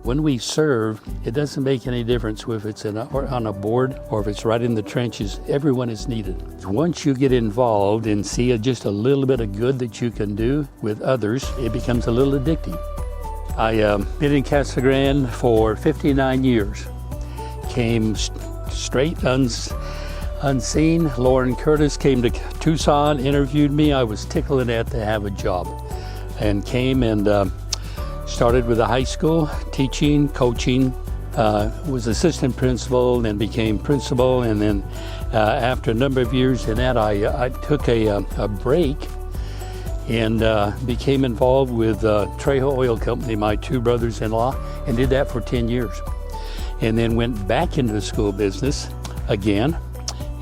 When we serve, it doesn't make any difference if it's on a board or if it's right in the trenches. Everyone is needed. Once you get involved and see just a little bit of good that you can do with others, it becomes a little addictive. I've been in Casa Grande for 59 years. Came straight unseen. Lauren Curtis came to Tucson, interviewed me. I was tickled at to have a job, and came and started with the high school, teaching, coaching, was assistant principal, then became principal, and then after a number of years in that, I took a break and became involved with Trejo Oil Company, my two brothers-in-law, and did that for 10 years. And then went back into the school business again,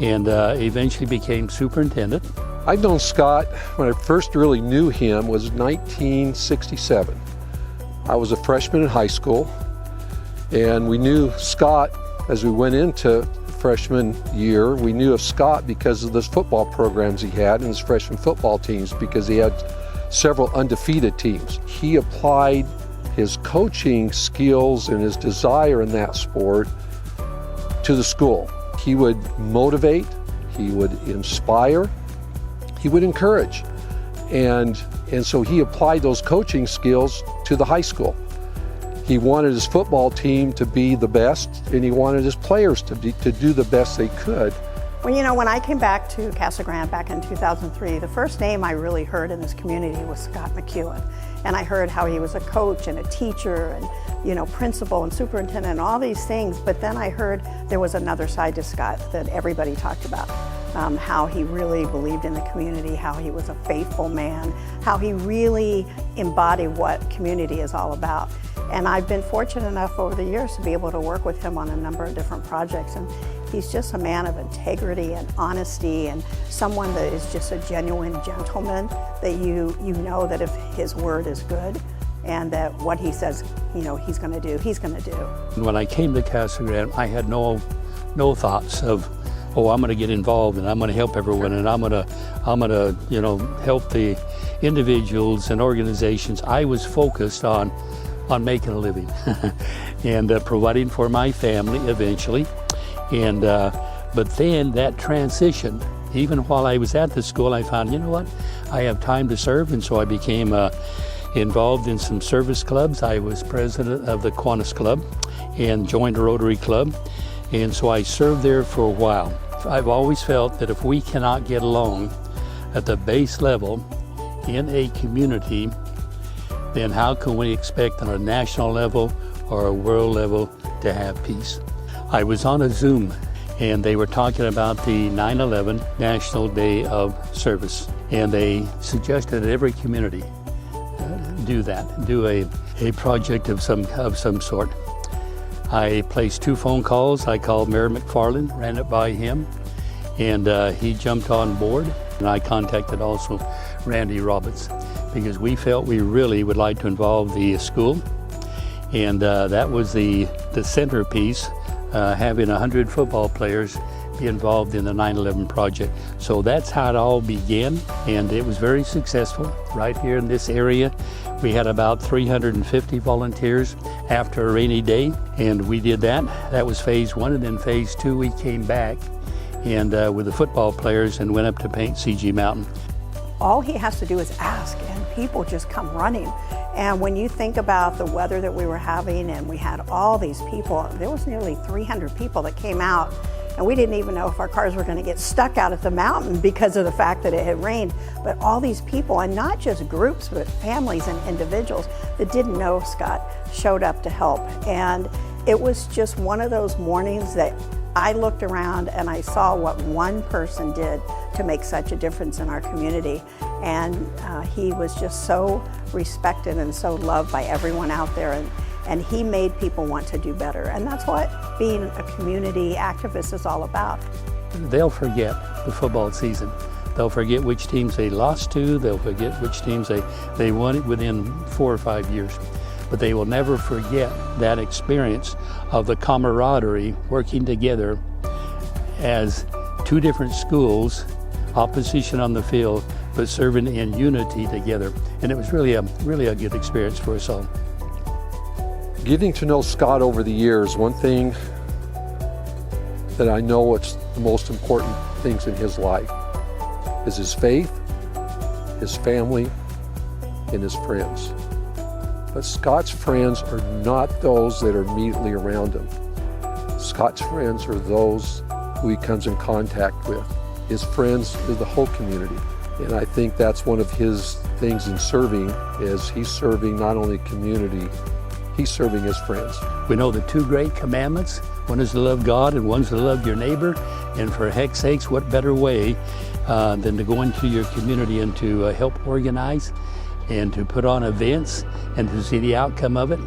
and eventually became superintendent. I'd known Scott when I first really knew him was 1967. I was a freshman in high school, and we knew Scott as we went into freshman year. We knew of Scott because of those football programs he had and his freshman football teams, because he had several undefeated teams. He applied his coaching skills and his desire in that sport to the school. He would motivate, he would inspire, he would encourage. And so he applied those coaching skills to the high school. He wanted his football team to be the best, and he wanted his players to do the best they could. Well, when I came back to Casa Grande back in 2003, the first name I really heard in this community was Scott McEuen. And I heard how he was a coach and a teacher and, principal and superintendent and all these things. But then I heard there was another side to Scott that everybody talked about. How he really believed in the community, how he was a faithful man, how he really embodied what community is all about. And I've been fortunate enough over the years to be able to work with him on a number of different projects. And he's just a man of integrity and honesty, and someone that is just a genuine gentleman, that you know that if his word is good and that what he says, he's going to do, he's going to do. When I came to Casa Grande, I had no thoughts of, oh, I'm going to get involved and I'm going to help everyone and I'm going to help the individuals and organizations. I was focused on making a living and providing for my family eventually. And but then that transition, even while I was at the school, I found, I have time to serve, and so I became involved in some service clubs. I was president of the Kiwanis Club and joined a Rotary Club, and so I served there for a while. I've always felt that if we cannot get along at the base level in a community, then how can we expect on a national level or a world level to have peace? I was on a Zoom and they were talking about the 9/11 National Day of Service, and they suggested that every community do a project of some sort. I placed 2 phone calls. I called Mayor McFarland, ran it by him, and he jumped on board. And I contacted also Randy Roberts, because we felt we really would like to involve the school. And that was the centerpiece, having 100 football players be involved in the 9/11 project. So that's how it all began, and it was very successful right here in this area. We had about 350 volunteers after a rainy day, and we did that. That was phase 1, and then phase 2 we came back and with the football players and went up to paint CG Mountain. All he has to do is ask, and people just come running. And when you think about the weather that we were having, and we had all these people, there was nearly 300 people that came out, and we didn't even know if our cars were going to get stuck out at the mountain because of the fact that it had rained. But all these people, and not just groups, but families and individuals that didn't know Scott, showed up to help. And it was just one of those mornings that I looked around and I saw what one person did to make such a difference in our community. And he was just so respected and so loved by everyone out there. And he made people want to do better. And that's what being a community activist is all about. They'll forget the football season. They'll forget which teams they lost to. They'll forget which teams they won within 4 or 5 years. But they will never forget that experience of the camaraderie, working together as 2 different schools, opposition on the field, but serving in unity together. And it was really a good experience for us all. Getting to know Scott over the years, one thing that I know it's the most important things in his life is his faith, his family, and his friends. But Scott's friends are not those that are immediately around him. Scott's friends are those who he comes in contact with. His friends are the whole community. And I think that's one of his things in serving, is he's serving not only community, he's serving his friends. We know the two great commandments. One is to love God and one's to love your neighbor. And for heck's sakes, what better way than to go into your community and to help organize and to put on events and to see the outcome of it.